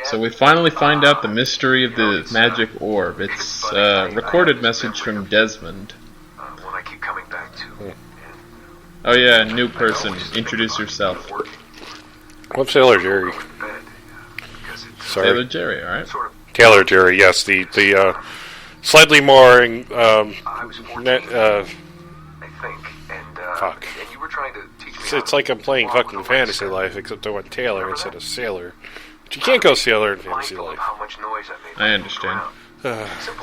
So we finally find out the mystery of the magic orb. It's a recorded message from Desmond. One I keep coming back to. Oh yeah, new person. Introduce yourself. I'm Sailor Jerry. Sorry. Sailor Jerry, alright. Taylor Jerry, yes. The slightly more... I was 14, I think, and you were trying to teach me it's like I'm playing fucking Fantasy Life, except I went Taylor instead of Sailor. But you can't go Sailor in Fantasy Life. I understand.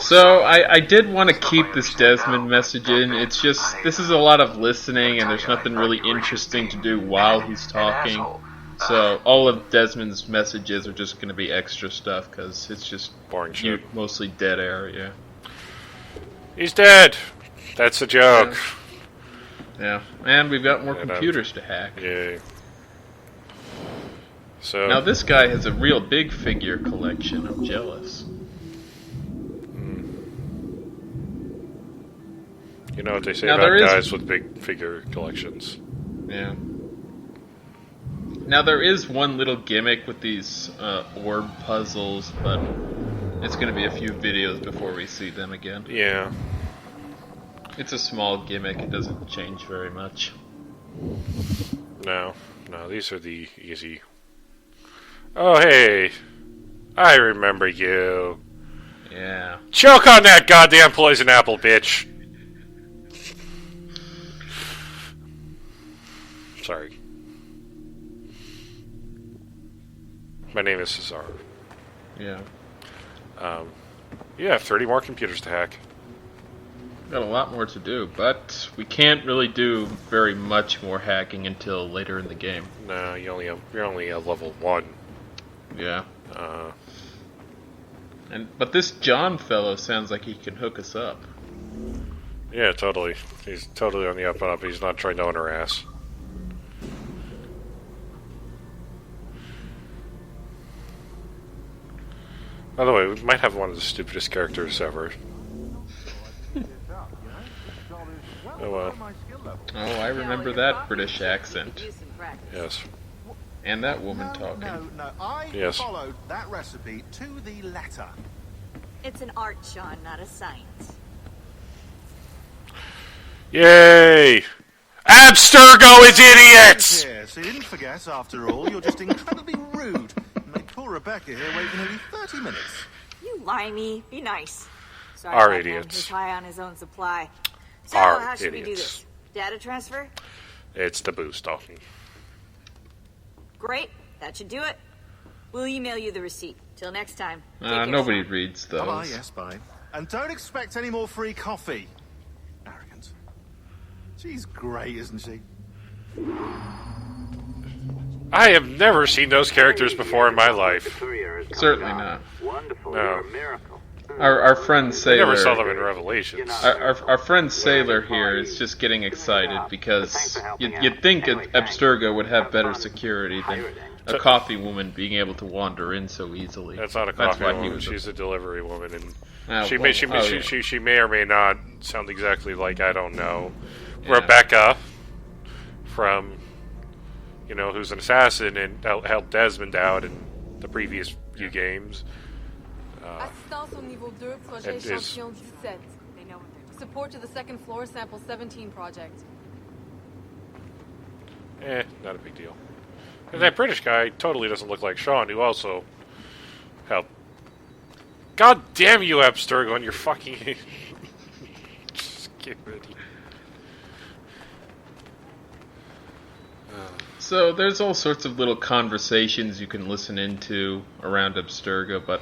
So, I did want to keep this Desmond message in. It's just, this is a lot of listening, and there's nothing really interesting to do while he's talking. So, all of Desmond's messages are just going to be extra stuff, because it's just boring shit. Mostly dead air, yeah. He's dead! That's a joke. Yeah, and we've got more computers to hack. Yay. So now this guy has a real big figure collection. I'm jealous. You know what they say about guys with big figure collections. Yeah. Now there is one little gimmick with these orb puzzles, but it's going to be a few videos before we see them again. Yeah. It's a small gimmick. It doesn't change very much. No, these are the easy. Oh, hey. I remember you. Yeah. Choke on that goddamn poison apple, bitch. Sorry. My name is Cesar. Yeah. You have 30 more computers to hack. Got a lot more to do, but we can't really do very much more hacking until later in the game. No, you're only at level 1. Yeah. But this John fellow sounds like he can hook us up. Yeah, totally. He's totally on the up and up. He's not trying to own her ass. By the way, we might have one of the stupidest characters ever. Oh, I remember that British accent. Yes. And that woman talking. No, I followed that recipe to the letter. It's an art, Sean, not a science. Yay! Abstergo is idiots! Yeah, so you didn't forget, after all, you're just incredibly rude. And made poor Rebecca here wait for nearly 30 minutes. You limey, be nice. Sorry Our about idiots. He's high on his own supply. So, Our how should idiots. we do this? Data transfer? It's the boost talking. Great, that should do it. We'll email you the receipt. Till next time. Take care, nobody Sean. reads those. Bye, yes, bye. And don't expect any more free coffee. Arrogant. She's great, isn't she? I have never seen those characters before in my life. Certainly not. No. Our friend Sailor. I never saw them in Revelations. Our friend Sailor here is just getting excited because you'd think Abstergo would have better security than a coffee woman being able to wander in so easily. That's not a coffee woman. She's a delivery woman, and she may or may not sound exactly like, I don't know, Rebecca from, who's an assassin and helped Desmond out in the previous few games. Assistance au niveau 2, projet échantillon 17. Support to the second floor, sample 17 project. Not a big deal. And that British guy totally doesn't look like Sean, who also helped. God damn you, Abstergo, and your fucking... Just get ready. So there's all sorts of little conversations you can listen into around Abstergo, but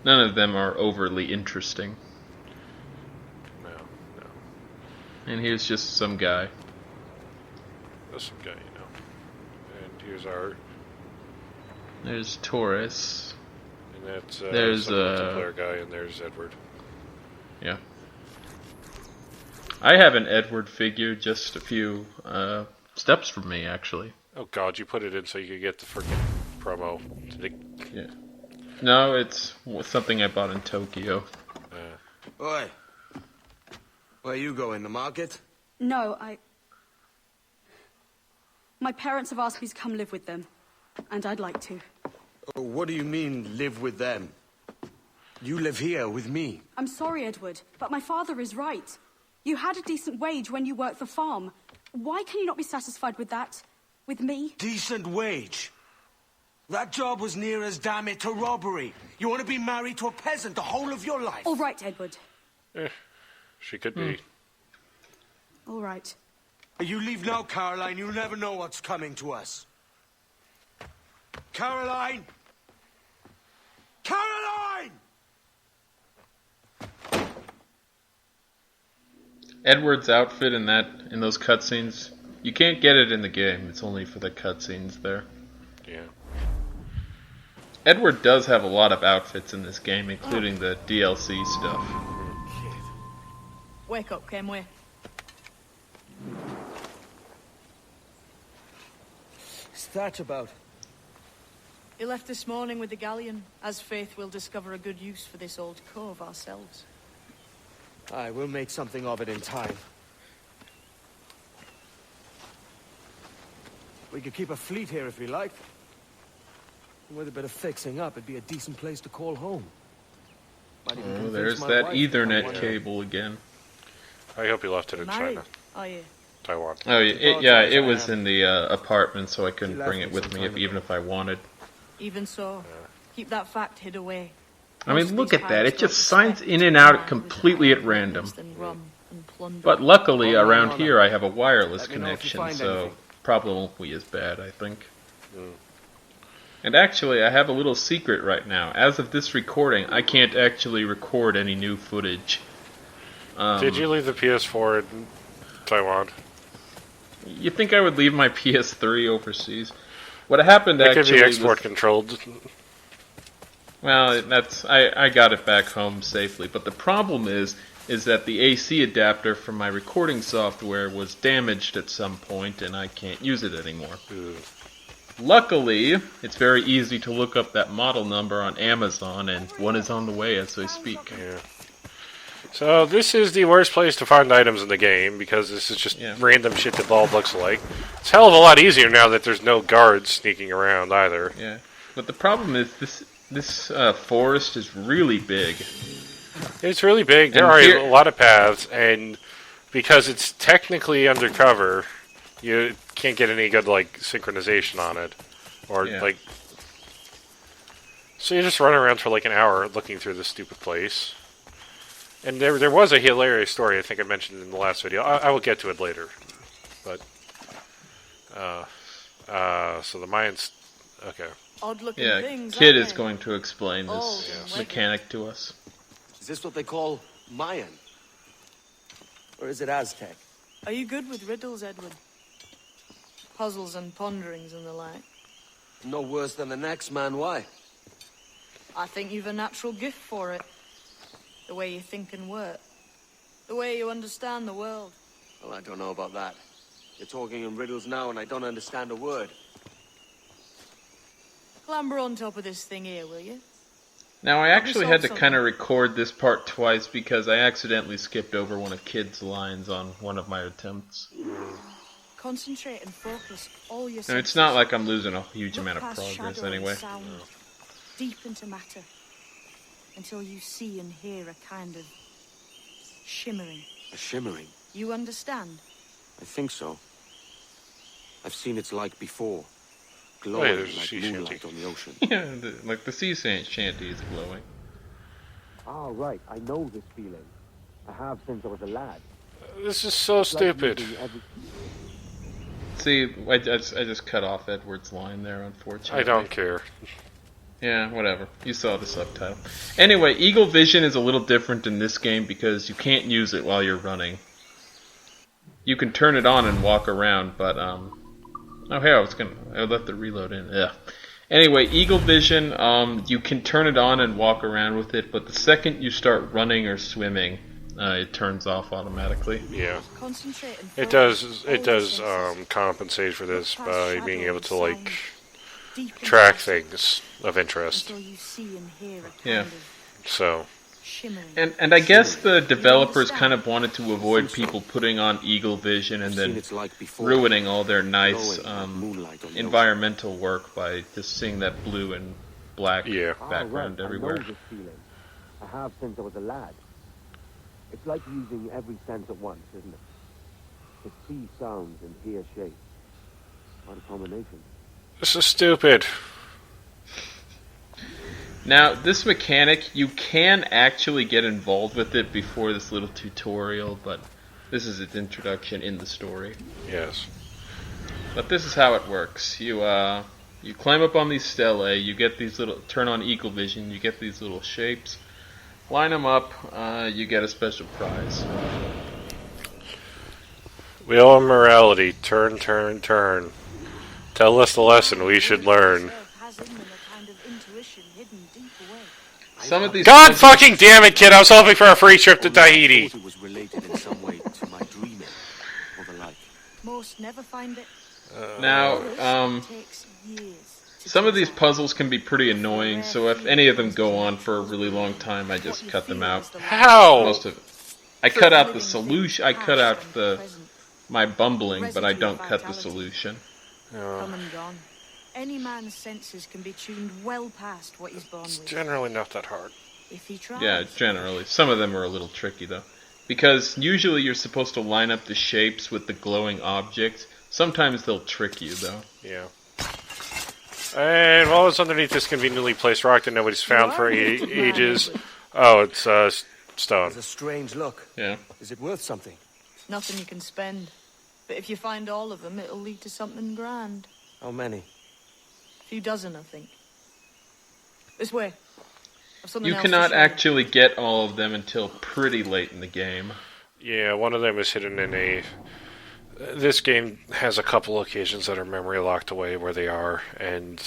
none of them are overly interesting. No. And here's just some guy. That's some guy, And here's our... There's Taurus. And that's there's some multiplayer guy, and there's Edward. Yeah. I have an Edward figure just a few steps from me, actually. Oh god, you put it in so you could get the freaking promo. Yeah. No, it's something I bought in Tokyo. Oi. Where you going, the market? No, My parents have asked me to come live with them, and I'd like to. What do you mean, live with them? You live here with me. I'm sorry, Edward, but my father is right. You had a decent wage when you worked the farm. Why can you not be satisfied with that? With me? Decent wage? That job was near as, damn it, to robbery. You want to be married to a peasant the whole of your life? All right, Edward. She could be. All right. You leave now, Caroline. You'll never know what's coming to us. Caroline! Caroline! Edward's outfit in those cutscenes, you can't get it in the game. It's only for the cutscenes there. Yeah. Edward does have a lot of outfits in this game, including the DLC stuff. Wake up, Kenway. What's that about? He left this morning with the galleon. As faith, we'll discover a good use for this old cove ourselves. Aye, we'll make something of it in time. We could keep a fleet here if we liked. With a bit of fixing up, it'd be a decent place to call home. Oh, there's that Ethernet cable again. I hope he left it in China. Oh, yeah. Taiwan. Oh, yeah, it was in the apartment, so I couldn't bring it with me, even if I wanted. Even so, keep that fact hid away. I mean, look at that. It just signs in and out completely at random. But luckily, around here, I have a wireless connection, so probably won't be as bad, I think. And actually, I have a little secret right now. As of this recording, I can't actually record any new footage. Did you leave the PS4 in Taiwan? You think I would leave my PS3 overseas? What happened actually was... It could be export controlled. Well, I got it back home safely. But the problem is that the AC adapter from my recording software was damaged at some point, and I can't use it anymore. Luckily, it's very easy to look up that model number on Amazon, and one is on the way as I speak. Yeah. So this is the worst place to find items in the game, because this is just random shit that all looks alike. It's a hell of a lot easier now that there's no guards sneaking around either. Yeah, but the problem is this forest is really big. It's really big. There are a lot of paths, and because it's technically undercover, you can't get any good synchronization on it, or so you just run around for an hour looking through this stupid place. And there was a hilarious story I think I mentioned in the last video. I will get to it later, but so the Mayans, okay. Odd-looking things, Kid is going to explain this mechanic to us. Is this what they call Mayan? Or is it Aztec? Are you good with riddles, Edward? Puzzles and ponderings and the like? No worse than the next man, why? I think you've a natural gift for it. The way you think and work. The way you understand the world. Well, I don't know about that. You're talking in riddles now and I don't understand a word. Clamber on top of this thing here, will you? Now, I actually had to kind of record this part twice because I accidentally skipped over one of Kid's lines on one of my attempts. Concentrate and focus all your senses. And it's not like I'm losing a huge amount of progress anyway. Deep into matter. Until you see and hear a kind of shimmering. A shimmering? You understand? I think so. I've seen its like before. Glowing like moonlight on the ocean. Yeah, like the sea shanty is glowing. Ah, right. I know this feeling. I have since I was a lad. This is so stupid. See, I just cut off Edward's line there, unfortunately. I don't care. Yeah, whatever. You saw the subtitle. Anyway, Eagle Vision is a little different in this game because you can't use it while you're running. You can turn it on and walk around, but, oh, hey, I left the reload in. Yeah. Anyway, Eagle Vision, you can turn it on and walk around with it, but the second you start running or swimming, it turns off automatically. Yeah. It does compensate for this by being able to, track things of interest. Yeah. So. And I guess the developers kind of wanted to avoid people putting on Eagle Vision and then ruining all their nice environmental work by just seeing that blue and black background everywhere. I know this feeling. I have since I was a lad. It's like using every sense at once, isn't it? To see sounds and hear shapes. What a combination. This is stupid. Now, this mechanic, you can actually get involved with it before this little tutorial, but this is its introduction in the story. Yes. But this is how it works. You climb up on these stelae, you get these little, turn on eagle vision, you get these little shapes, line them up, you get a special prize. Wheel of morality, turn, turn, turn. Tell us the lesson we should learn. Some of these God fucking damn it, kid! I was hoping for a free trip to Tahiti. Most never find it. Now, some of these puzzles can be pretty annoying, so if any of them go on for a really long time, I just cut them out. How? Most of it. I cut out the solution. I cut out my bumbling, but I don't cut the solution. Come and gone. Any man's senses can be tuned well past what he's born with. Generally not that hard. If he tries. Yeah, generally. Some of them are a little tricky, though. Because usually you're supposed to line up the shapes with the glowing objects. Sometimes they'll trick you, though. Yeah. And what was underneath this conveniently placed rock that nobody's found for ages? Oh, it's stone. It's a strange look. Yeah. Is it worth something? Nothing you can spend. But if you find all of them, it'll lead to something grand. How many? A few dozen, I think. This way. You cannot actually get all of them until pretty late in the game. Yeah, one of them is hidden in a... This game has a couple occasions that are memory locked away where they are, and...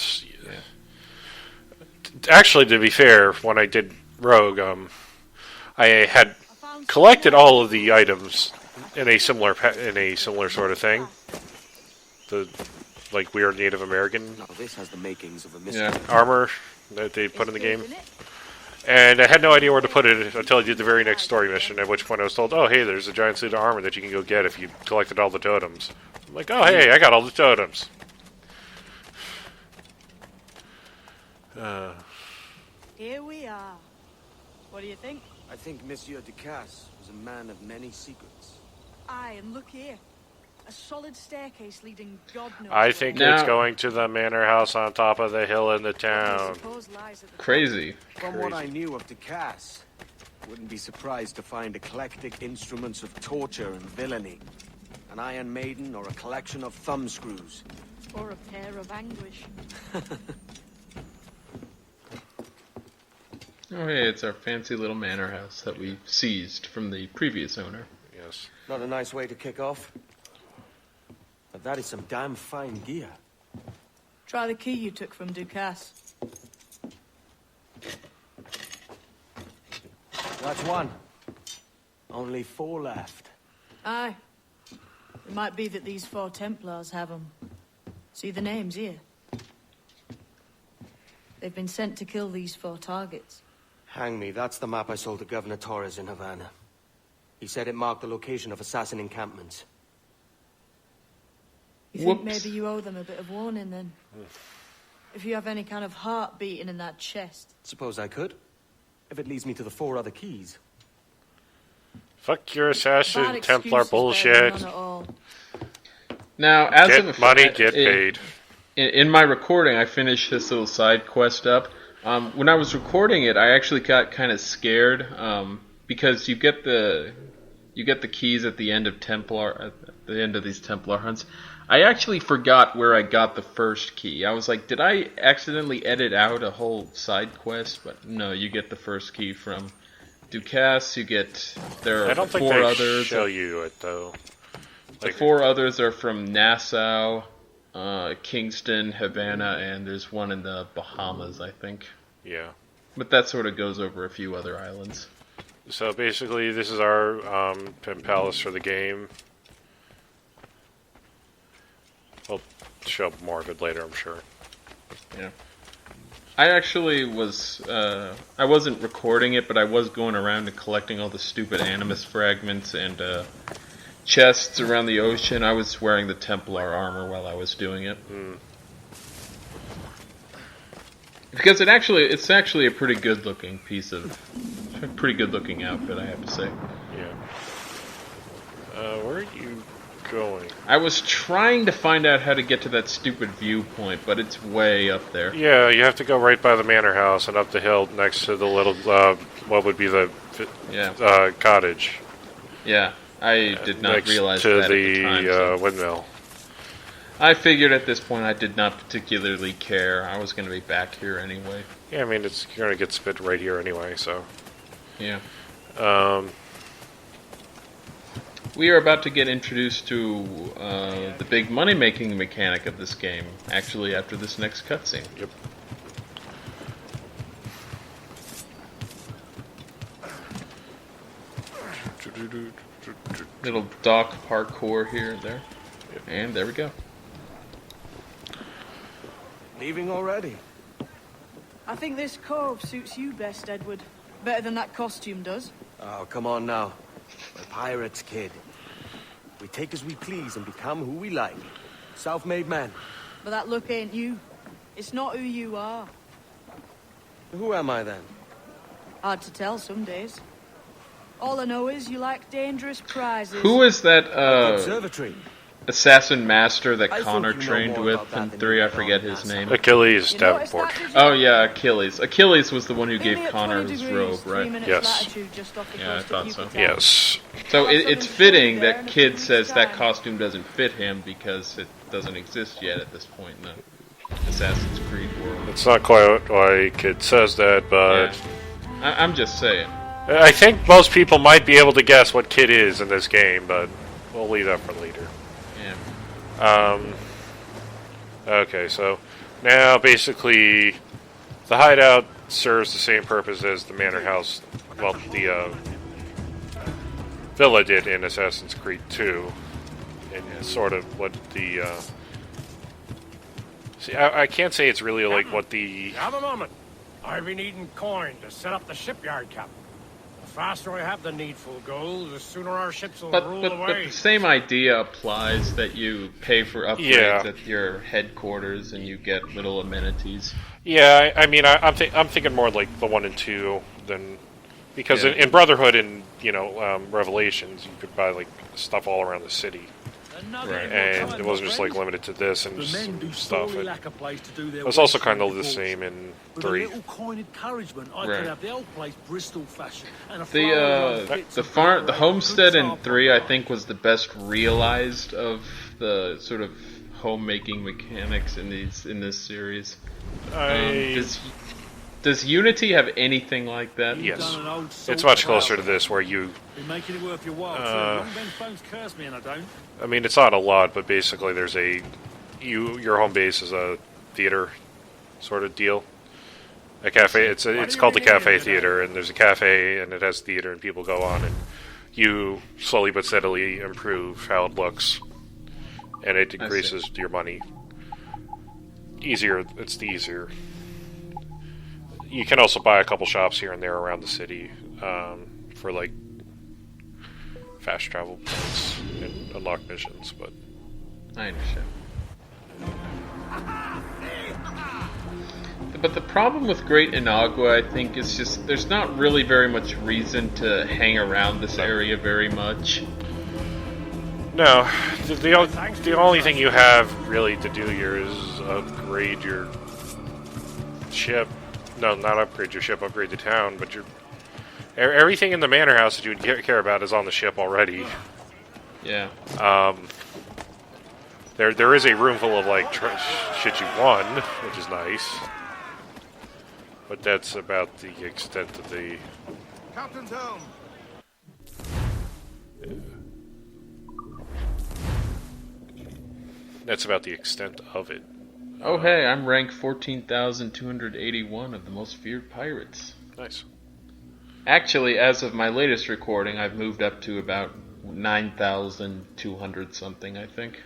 Actually, to be fair, when I did Rogue, I had collected all of the items in a similar sort of thing. The... like weird Native American this has the makings of a armor that they put in the game. And I had no idea where to put it until I did the very next story mission, at which point I was told, oh, hey, there's a giant suit of armor that you can go get if you collected all the totems. I'm like, oh, hey, I got all the totems. Here we are. What do you think? I think Monsieur Ducasse was a man of many secrets. Aye, and look here. A solid staircase leading God knows. I think it's going to the manor house on top of the hill in the town. Crazy. From what I knew of Ducasse, wouldn't be surprised to find eclectic instruments of torture and villainy. An Iron Maiden or a collection of thumbscrews. Or a pair of anguish. Oh, hey, it's our fancy little manor house that we seized from the previous owner. Yes. Not a nice way to kick off. But that is some damn fine gear. Try the key you took from Ducasse. That's one. Only 4 left. Aye. It might be that these 4 Templars have them. See the names here? They've been sent to kill these 4 targets. Hang me, that's the map I sold to Governor Torres in Havana. He said it marked the location of assassin encampments. You think maybe you owe them a bit of warning, then? If you have any kind of heart beating in that chest. Suppose I could. If it leads me to the 4 other keys. Fuck your assassin Templar bullshit. Now, as get of money, get paid. In my recording, I finished this little side quest up. When I was recording it, I actually got kind of scared because you get the keys at the end of these Templar hunts. I actually forgot where I got the first key. I was like, did I accidentally edit out a whole side quest? But no, you get the first key from Ducasse. There are 4 others. Show you it though. The 4 others are from Nassau, Kingston, Havana, and there's one in the Bahamas, I think. Yeah. But that sort of goes over a few other islands. So basically, this is our pen palace for the game. We'll show more of it later, I'm sure. Yeah. I actually was, I wasn't recording it, but I was going around and collecting all the stupid Animus fragments and chests around the ocean. I was wearing the Templar armor while I was doing it. Because it's actually a pretty good looking pretty good looking outfit, I have to say. Yeah. Where are you going? I was trying to find out how to get to that stupid viewpoint, but it's way up there. Yeah, you have to go right by the manor house and up the hill next to the little, what would be the cottage. Yeah, I did not realize that at the time. To the windmill. I figured at this point I did not particularly care. I was going to be back here anyway. Yeah, I mean, you're going to get spit right here anyway, so... Yeah. We are about to get introduced to the big money-making mechanic of this game, actually, after this next cutscene. Yep. Little dock parkour here and there. Yep. And there we go. Leaving already? I think this cove suits you best, Edward. Better than that costume does. Oh, come on now. We're pirates, kid. We take as we please and become who we like. Self-made men. But that look ain't you. It's not who you are. Who am I then? Hard to tell some days. All I know is you like dangerous prizes. Who is that Observatory. assassin master that Connor trained with in 3? I forget his name. Achilles Davenport. Oh yeah, Achilles. Achilles was the one who gave Connor his robe, right? Yes. Yeah, I thought so. Yes. So it's fitting that Kid says that costume doesn't fit him because it doesn't exist yet at this point in the Assassin's Creed world. It's not quite why Kid says that, but... Yeah. I'm just saying. I think most people might be able to guess what Kid is in this game, but we'll leave that for later. Okay, so now basically the hideout serves the same purpose as the manor house, well, the villa did in Assassin's Creed 2, and sort of what the, see, I can't say it's really like what the... Have a moment. I've been needing coin to set up the shipyard, Captain. The faster I have the needful gold, the sooner our ships will rule away. But the same idea applies, that you pay for upgrades at your headquarters and you get little amenities. Yeah, I mean, I'm thinking more like the 1 and 2 than... Because in Brotherhood and, Revelations, you could buy, like, stuff all around the city. Right. And it wasn't just, like, limited to this and stuff. It was also kind of the same in 3. The homestead in 3, I think, was the best realized of the sort of homemaking mechanics in this series. Does Unity have anything like that? Yes. It's much closer to this, where you... I mean, it's not a lot, but basically there's your home base is a theater sort of deal. A cafe, it's called the Cafe Theater, and there's a cafe, and it has theater, and people go on, and you slowly but steadily improve how it looks, and it increases your money. It's the easier. You can also buy a couple shops here and there around the city for, like, fast travel points and unlock missions, but... I understand. But the problem with Great Inagua, I think, is just there's not really very much reason to hang around this area very much. No, the only thing you have really to do here is upgrade your ship. No, not upgrade your ship, upgrade the town, but everything in the manor house that you would care about is on the ship already. Yeah. There is a room full of, like, shit you won, which is nice. But that's about the extent of the... Captain's home. That's about the extent of it. Oh, hey, I'm rank 14,281 of the most feared pirates. Nice. Actually, as of my latest recording, I've moved up to about 9,200 something, I think.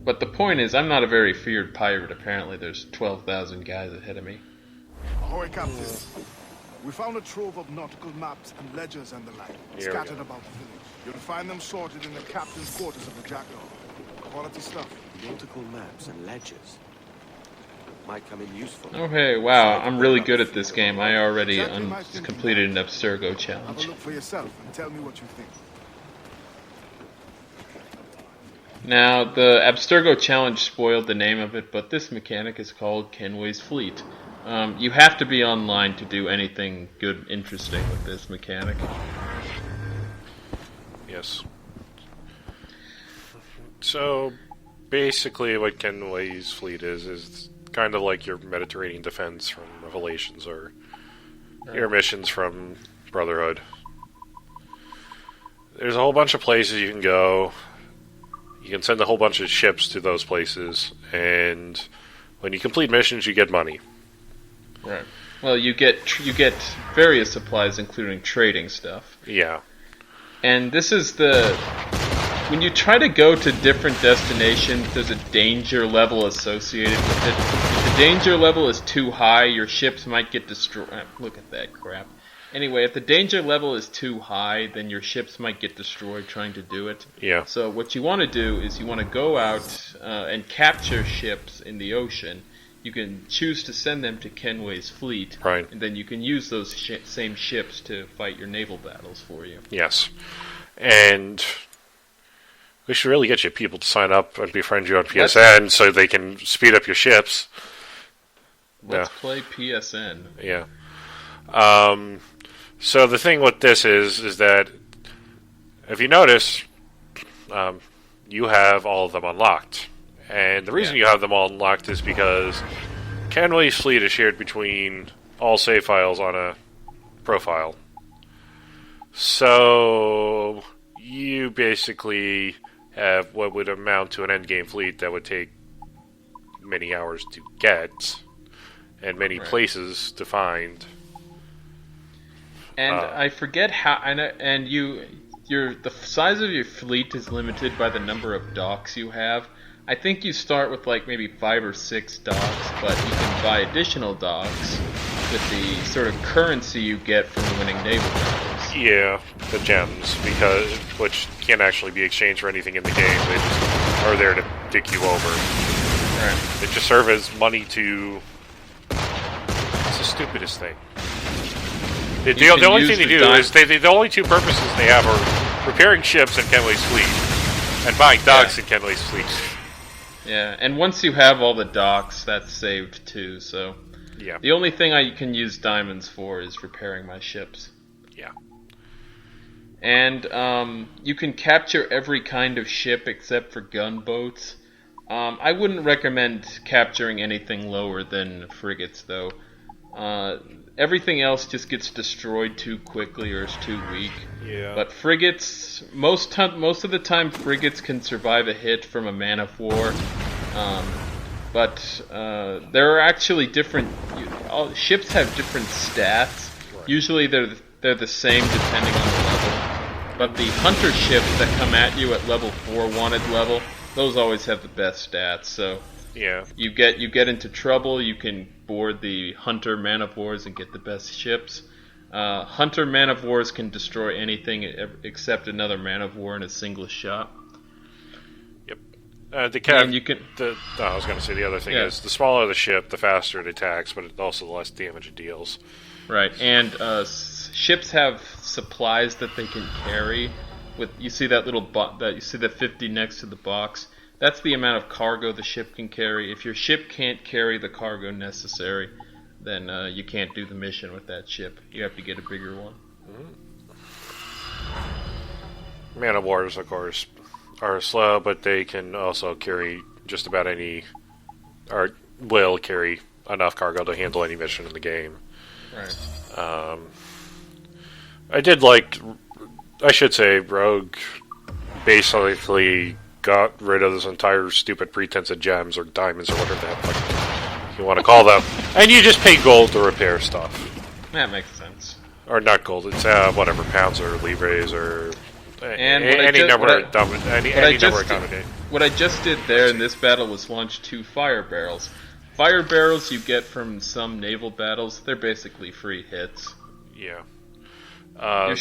But the point is, I'm not a very feared pirate. Apparently, there's 12,000 guys ahead of me. Ahoy, Captain. We found a trove of nautical maps and ledgers and the like, scattered about the village. You'll find them sorted in the captain's quarters of the Jackdaw. Quality stuff. nautical maps and ledgers. Might come in useful. Okay, wow, I'm really good at this game. I already completed an Abstergo challenge. Have a look for yourself and tell me what you think. Now, the Abstergo challenge spoiled the name of it, but this mechanic is called Kenway's Fleet. You have to be online to do anything good, interesting with this mechanic. Yes. So, basically what Kenway's Fleet is kind of like your Mediterranean defense from Revelations, or your missions from Brotherhood. There's a whole bunch of places you can go. You can send a whole bunch of ships to those places, and when you complete missions, you get money. Right. Well, you get various supplies, including trading stuff. Yeah. And this is when you try to go to different destinations, there's a danger level associated with it. If the danger level is too high, your ships might get destroyed. Look at that crap. Anyway, if the danger level is too high, then your ships might get destroyed trying to do it. Yeah. So what you want to do is you want to go out and capture ships in the ocean. You can choose to send them to Kenway's Fleet. Right. And then you can use those same ships to fight your naval battles for you. Yes. And we should really get you people to sign up and befriend you on PSN so they can speed up your ships. Let's play PSN. Yeah. So the thing with this is that if you notice, you have all of them unlocked. And the reason you have them all unlocked is because Kenway's Fleet is shared between all save files on a profile. So you basically have what would amount to an endgame fleet that would take many hours to get and many places to find. And I forget how. The size of your fleet is limited by the number of docks you have. I think you start with like maybe 5 or 6 docks, but you can buy additional docks with the sort of currency you get from winning naval battles. Yeah, the gems, which can't actually be exchanged for anything in the game. They just are there to dick you over. Right. They just serve as money to. It's the stupidest thing. The only thing they do is the only two purposes they have are repairing ships in Kenway's Fleet and buying docks in Kenway's Fleet. Yeah, and once you have all the docks, that's saved too, so... Yeah. The only thing I can use diamonds for is repairing my ships. Yeah. And you can capture every kind of ship except for gunboats. I wouldn't recommend capturing anything lower than frigates, though. Everything else just gets destroyed too quickly or is too weak. Yeah. But frigates, most of the time, frigates can survive a hit from a man of war. But there are actually different. Ships have different stats. Right. Usually they're the same depending on the level. But the hunter ships that come at you at level 4 wanted level, those always have the best stats. So yeah, you get into trouble, you can board the hunter man of wars and get the best ships. Hunter man of wars can destroy anything except another man of war in a single shot. Yep. I was going to say the other thing is the smaller the ship, the faster it attacks, but also the less damage it deals. Right, and ships have supplies that they can carry. You see that little you see the 50 next to the box. That's the amount of cargo the ship can carry. If your ship can't carry the cargo necessary, then you can't do the mission with that ship. You have to get a bigger one. Mm-hmm. Man of wars, of course, are slow, but they can also carry just about any, or will carry enough cargo to handle any mission in the game. Right. I should say, Rogue basically got rid of this entire stupid pretense of gems or diamonds or whatever the heck you want to call them, and you just pay gold to repair stuff. That makes sense. Or not gold, it's whatever, pounds or livres or any number of combinations. What I just did there in this battle was launch 2 fire barrels. Fire barrels you get from some naval battles, they're basically free hits. Yeah. Your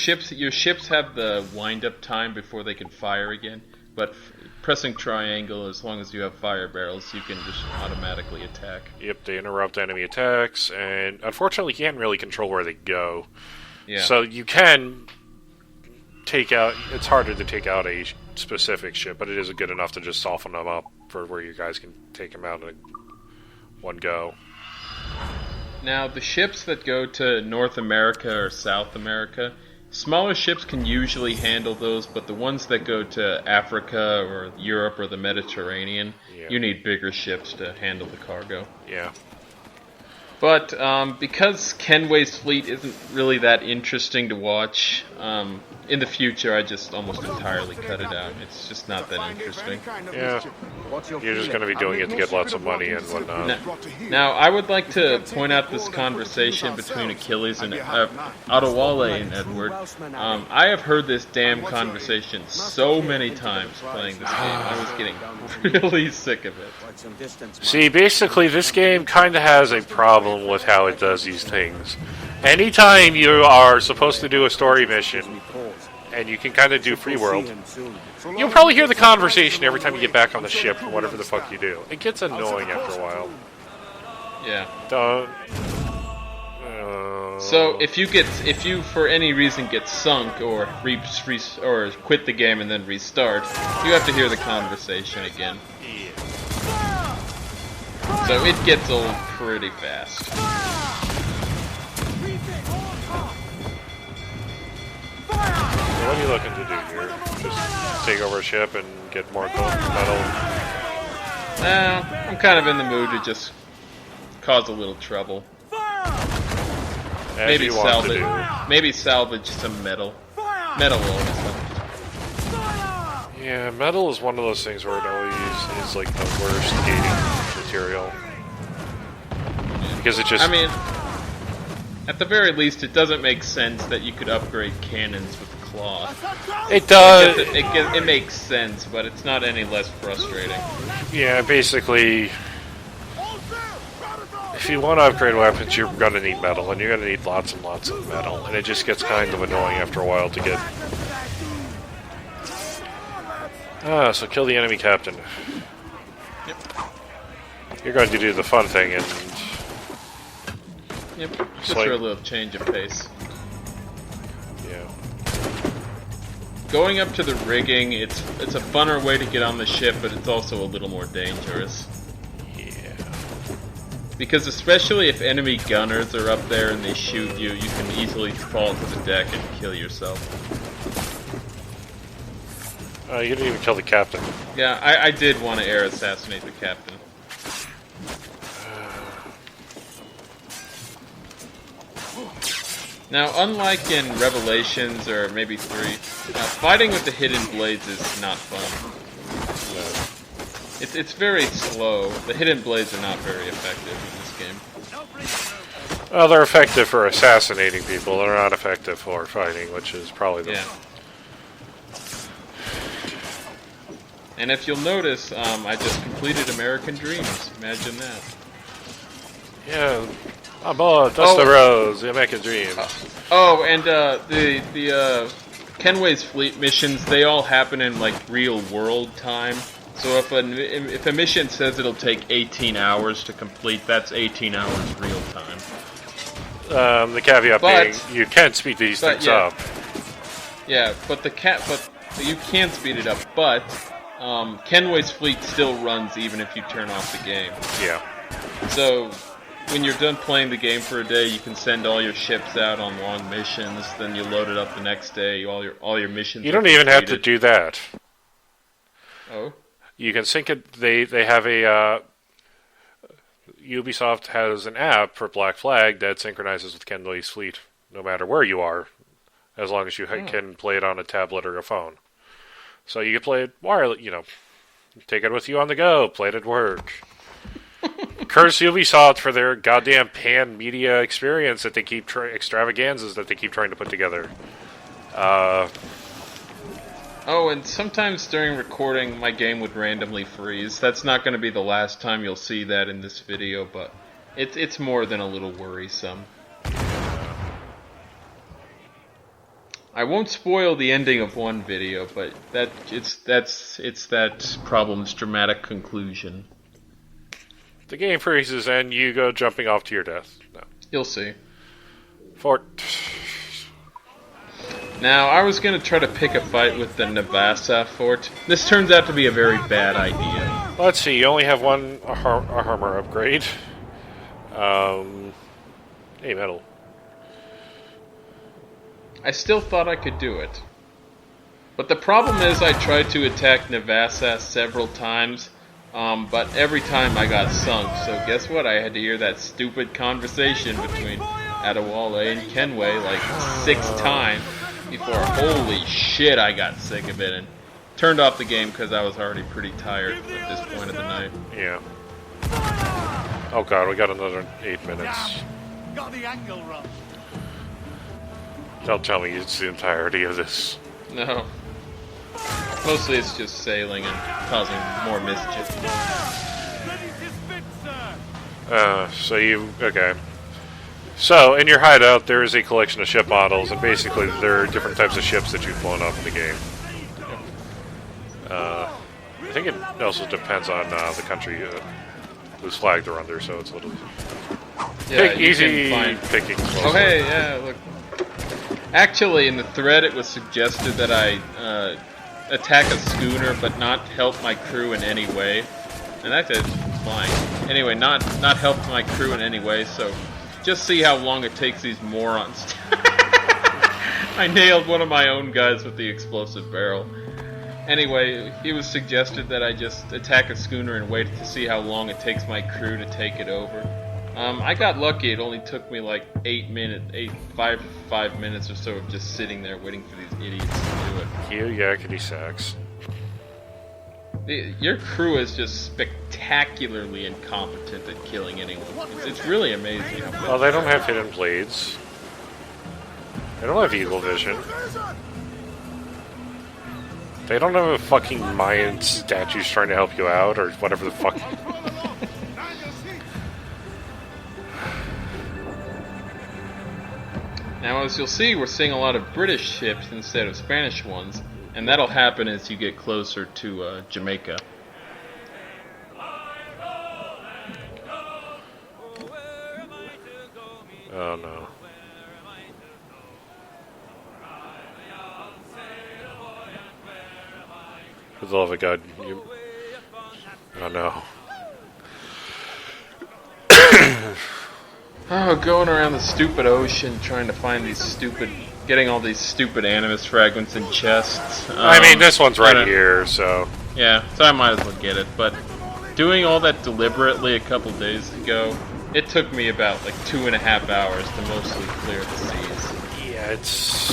ships have the wind-up time before they can fire again. but pressing triangle, as long as you have fire barrels, you can just automatically attack. Yep, they interrupt enemy attacks, and unfortunately you can't really control where they go. Yeah. So you can take out... It's harder to take out a specific ship, but it is good enough to just soften them up for where you guys can take them out in one go. Now, the ships that go to North America or South America, smaller ships can usually handle those, but the ones that go to Africa or Europe or the Mediterranean, you need bigger ships to handle the cargo. Yeah. But because Kenway's fleet isn't really that interesting to watch, in the future I just almost entirely cut it out. It's just not that interesting. Yeah, you're just going to be doing it to get lots of money and whatnot. Now I would like to point out this conversation between Achilles and Adewale and Edward. I have heard this damn conversation so many times playing this game. I was getting really sick of it. See, basically this game kind of has a problem with how it does these things. Anytime you are supposed to do a story mission, and you can kind of do free world, you'll probably hear the conversation every time you get back on the ship or whatever the fuck you do. It gets annoying after a while. Yeah. Don't. So if you for any reason get sunk or quit the game and then restart, you have to hear the conversation again. So it gets old pretty fast. What are you looking to do here? Just take over a ship and get more gold metal? I'm kind of in the mood to just cause a little trouble. Maybe salvage some metal. Metal will always help. Yeah, metal is one of those things where it always is like the worst gating material. Because it just... I mean, at the very least, it doesn't make sense that you could upgrade cannons with cloth. It does. It makes sense, but it's not any less frustrating. Yeah, basically, if you want to upgrade weapons, you're going to need metal, and you're going to need lots and lots of metal, and it just gets kind of annoying after a while to get... so kill the enemy captain. Yep. You're going to do the fun thing, and... Yep, just for a little change of pace. Yeah. Going up to the rigging, it's a funner way to get on the ship, but it's also a little more dangerous. Yeah. Because especially if enemy gunners are up there and they shoot you, you can easily fall to the deck and kill yourself. You didn't even kill the captain. Yeah, I did want to air assassinate the captain. Now, unlike in Revelations or maybe 3, fighting with the hidden blades is not fun. It's very slow. The hidden blades are not very effective in this game. Well, they're effective for assassinating people. They're not effective for fighting, which is probably the... Yeah. And if you'll notice, I just completed American Dreams. Imagine that. Yeah. On board, dust the rose, the American Dream. And the Kenway's fleet missions, they all happen in like real world time. So if a mission says it'll take 18 hours to complete, that's 18 hours real time. The caveat being, you can speed these things up. Yeah, but you can speed it up. But Kenway's fleet still runs even if you turn off the game. Yeah. So when you're done playing the game for a day, you can send all your ships out on long missions. Then you load it up the next day. All your missions. You don't even have to do that. Oh. You can sync it. They have a Ubisoft has an app for Black Flag that synchronizes with Kenway's fleet, no matter where you are, as long as you can play it on a tablet or a phone. So you can play it wireless. Take it with you on the go. Play it at work. Curse Ubisoft for their goddamn pan-media experience that they keep extravaganzas that they keep trying to put together. Oh, and sometimes during recording, my game would randomly freeze. That's not going to be the last time you'll see that in this video, but it's more than a little worrisome. I won't spoil the ending of one video, but it's that problem's dramatic conclusion. The game freezes and you go jumping off to your death. No. You'll see. Fort. Now, I was going to try to pick a fight with the Nassau fort. This turns out to be a very bad idea. Let's see, you only have one armor upgrade. Hey, metal. I still thought I could do it. But the problem is I tried to attack Nassau several times, but every time I got sunk. So guess what? I had to hear that stupid conversation between Adewale and Kenway like 6 times before, holy shit, I got sick of it and turned off the game because I was already pretty tired at this point of the night. Yeah. Oh god, we got another 8 minutes. Got the angle wrong. Don't tell me it's the entirety of this. No. Mostly it's just sailing and causing more mischief. Okay. So, in your hideout, there is a collection of ship models, and basically there are different types of ships that you've blown up in the game. I think it also depends on the country whose flag they're under, so it's a little easy picking. Oh hey, yeah, look. Actually, in the thread it was suggested that I attack a schooner but not help my crew in any way. And that's fine. Anyway, not help my crew in any way, so just see how long it takes these morons. I nailed one of my own guys with the explosive barrel. Anyway, it was suggested that I just attack a schooner and wait to see how long it takes my crew to take it over. I got lucky. It only took me like 5 minutes or so of just sitting there waiting for these idiots to do it. You yakety sax. Your crew is just spectacularly incompetent at killing anyone. It's really amazing. Well, they don't have hidden blades. They don't have eagle vision. They don't have a fucking Mayan statues trying to help you out, or whatever the fuck. Now, as you'll see, we're seeing a lot of British ships instead of Spanish ones, and that'll happen as you get closer to Jamaica. Oh no. For the love of God, you... Oh no. Oh, going around the stupid ocean trying to find these stupid... Getting all these stupid animus fragments in chests. I mean, this one's right here, so... Yeah, so I might as well get it, but... Doing all that deliberately a couple days ago, it took me about like 2.5 hours to mostly clear the seas. Yeah, it's...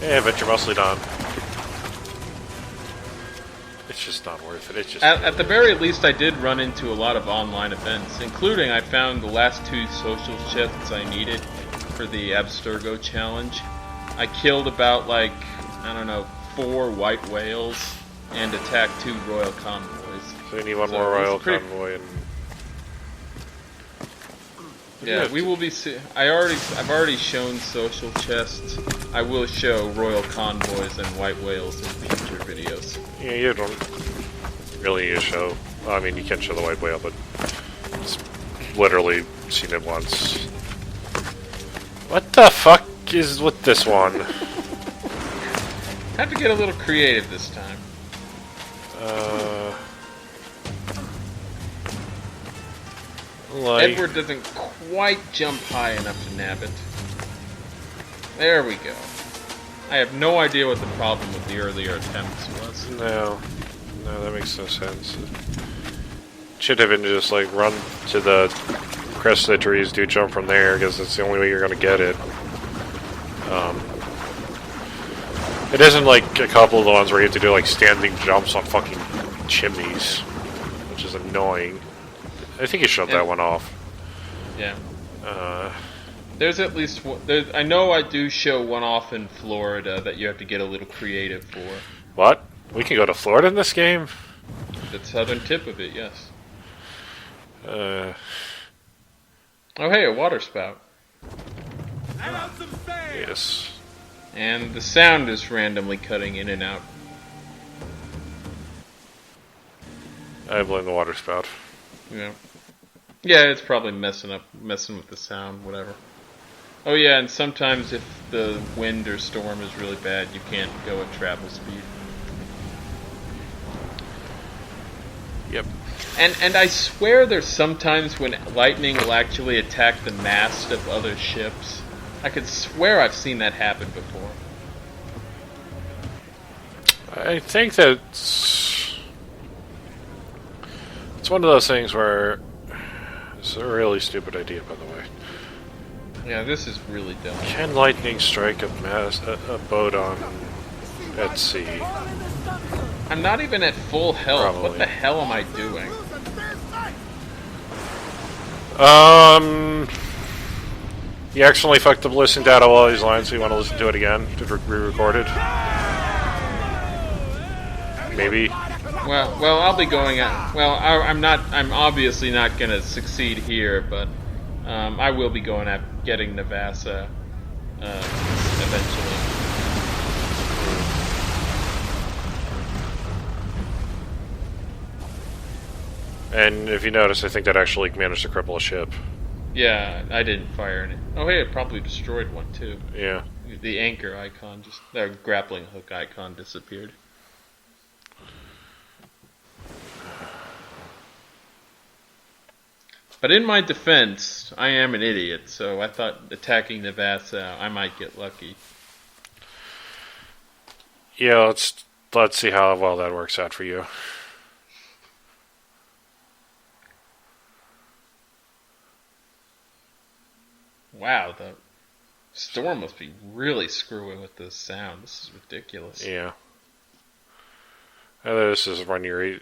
Yeah, but you're mostly done. It's just not worth it. It's just at the very least, I did run into a lot of online events, including I found the last 2 social chests I needed for the Abstergo challenge. I killed about like, I don't know, 4 white whales and attacked 2 royal convoys. So you need one more royal convoy and... Yeah, we will be. I've already shown social chests. I will show royal convoys and white whales in future videos. Yeah, you don't really need to show. Well, I mean, you can show the white whale, but it's literally seen it once. What the fuck is with this one? Have to get a little creative this time. Edward doesn't quite jump high enough to nab it. There we go. I have no idea what the problem with the earlier attempts was. No, that makes no sense. Should have been just like run to the crest of the trees, do jump from there, because that's the only way you're going to get it. It isn't like a couple of the ones where you have to do like standing jumps on fucking chimneys, which is annoying. I think you shut that one off. Yeah. There's at least one. I know I do show one off in Florida that you have to get a little creative for. What? We can go to Florida in this game? The southern tip of it, yes. Oh hey, a water spout. Yes. And the sound is randomly cutting in and out. I blame the water spout. Yeah. Yeah, it's probably messing with the sound, whatever. Oh yeah, and sometimes if the wind or storm is really bad, you can't go at travel speed. Yep. And I swear there's sometimes when lightning will actually attack the mast of other ships. I could swear I've seen that happen before. I think that it's one of those things where it's a really stupid idea, by the way. Yeah, this is really dumb. Can lightning strike a boat at sea? I'm not even at full health. Probably. What the hell am I doing? You accidentally fucked up listening to all these lines, so you want to listen to it again to be re-recorded? Maybe. Well, I'll be going at. Well, I'm obviously not gonna succeed here, but I will be going at getting Nassau eventually. And if you notice, I think that actually managed to cripple a ship. Yeah, I didn't fire any. Oh, hey, it probably destroyed one too. Yeah. The anchor icon, the grappling hook icon disappeared. But in my defense, I am an idiot, so I thought attacking Nassau, I might get lucky. Yeah, let's see how well that works out for you. Wow, the storm must be really screwing with this sound. This is ridiculous. Yeah. This is when you're...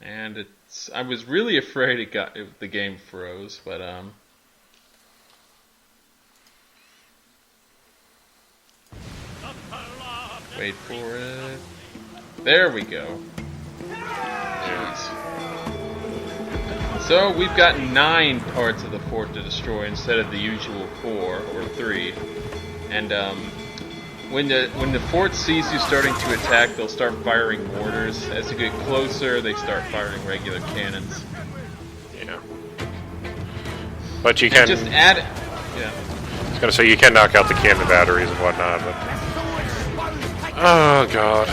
And I was really afraid the game froze, but wait for it. There we go. Jeez. So we've got 9 parts of the fort to destroy instead of the usual 4 or 3. And when the fort sees you starting to attack, they'll start firing mortars. As you get closer, they start firing regular cannons. Yeah. But you can just add it. Yeah. I was gonna say you can knock out the cannon batteries and whatnot, but oh god.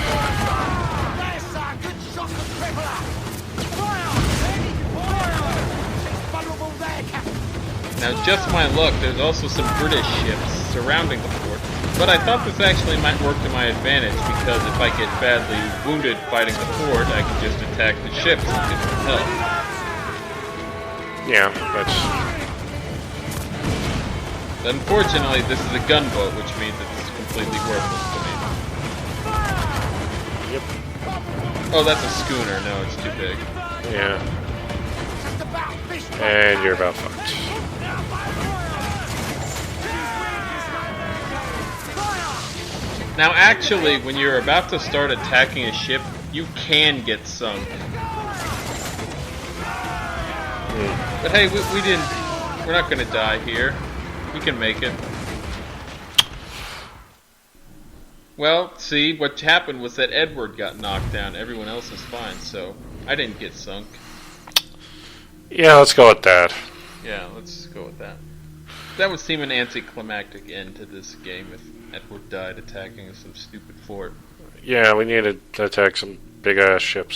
Now, just my luck, there's also some British ships surrounding the fort. But I thought this actually might work to my advantage, because if I get badly wounded fighting the fort, I can just attack the ships and get some help. Yeah, that's... But unfortunately, this is a gunboat, which means it's completely worthless to me. Yep. Oh, that's a schooner. No, it's too big. Yeah. And you're about fucked. Now, actually, when you're about to start attacking a ship, you can get sunk. But hey, we're not gonna die here. We can make it. Well, see, what happened was that Edward got knocked down. Everyone else is fine, so I didn't get sunk. Yeah, let's go with that. Yeah, let's go with that. That would seem an anticlimactic end to this game if Edward died attacking some stupid fort. Yeah, we need to attack some big-ass ships